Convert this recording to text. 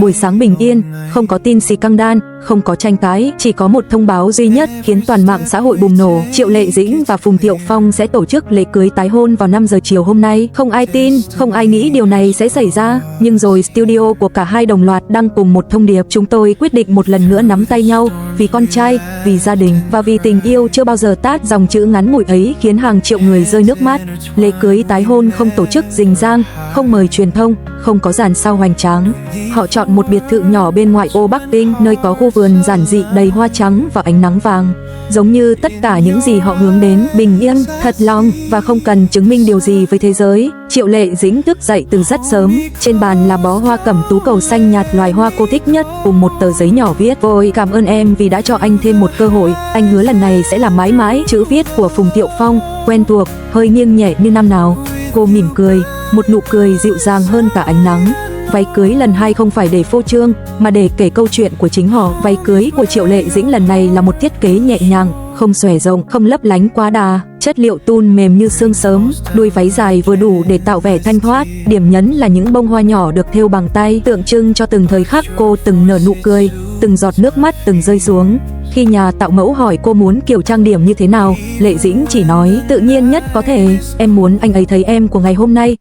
Buổi sáng bình yên, không có tin scandal, không có tranh cãi, chỉ có một thông báo duy nhất khiến toàn mạng xã hội bùng nổ. Triệu Lệ Dĩnh và Phùng Thiệu Phong sẽ tổ chức lễ cưới tái hôn vào 5 giờ chiều hôm nay. Không ai tin, không ai nghĩ điều này sẽ xảy ra. Nhưng rồi studio của cả hai đồng loạt đăng cùng một thông điệp: chúng tôi quyết định một lần nữa nắm tay nhau, vì con trai, vì gia đình và vì tình yêu chưa bao giờ tát. Dòng chữ ngắn ngủi ấy khiến hàng triệu người rơi nước mắt. Lễ cưới tái hôn không tổ chức rình rang, không mời truyền thông, không có dàn sao hoành tráng. Họ chọn một biệt thự nhỏ bên ngoại ô Bắc Kinh, nơi có khu vườn giản dị đầy hoa trắng và ánh nắng vàng. Giống như tất cả những gì họ hướng đến: bình yên, thật lòng và không cần chứng minh điều gì với thế giới. Triệu Lệ Dĩnh thức dậy từ rất sớm. Trên bàn là bó hoa cẩm tú cầu xanh nhạt, loài hoa cô thích nhất, cùng một tờ giấy nhỏ viết: "Tôi cảm ơn em vì đã cho anh thêm một cơ hội. Anh hứa lần này sẽ là mãi mãi." Chữ viết của Phùng Thiệu Phong quen thuộc, hơi nghiêng nhẹ như năm nào. Cô mỉm cười, một nụ cười dịu dàng hơn cả ánh nắng. Váy cưới lần 2 không phải để phô trương, mà để kể câu chuyện của chính họ. Váy cưới của Triệu Lệ Dĩnh lần này là một thiết kế nhẹ nhàng, không xòe rộng, không lấp lánh quá đà. Chất liệu tun mềm như sương sớm, đuôi váy dài vừa đủ để tạo vẻ thanh thoát. Điểm nhấn là những bông hoa nhỏ được thêu bằng tay, tượng trưng cho từng thời khắc cô từng nở nụ cười, từng giọt nước mắt từng rơi xuống. Khi nhà tạo mẫu hỏi cô muốn kiểu trang điểm như thế nào, Lệ Dĩnh chỉ nói: "Tự nhiên nhất có thể, em muốn anh ấy thấy em của ngày hôm nay."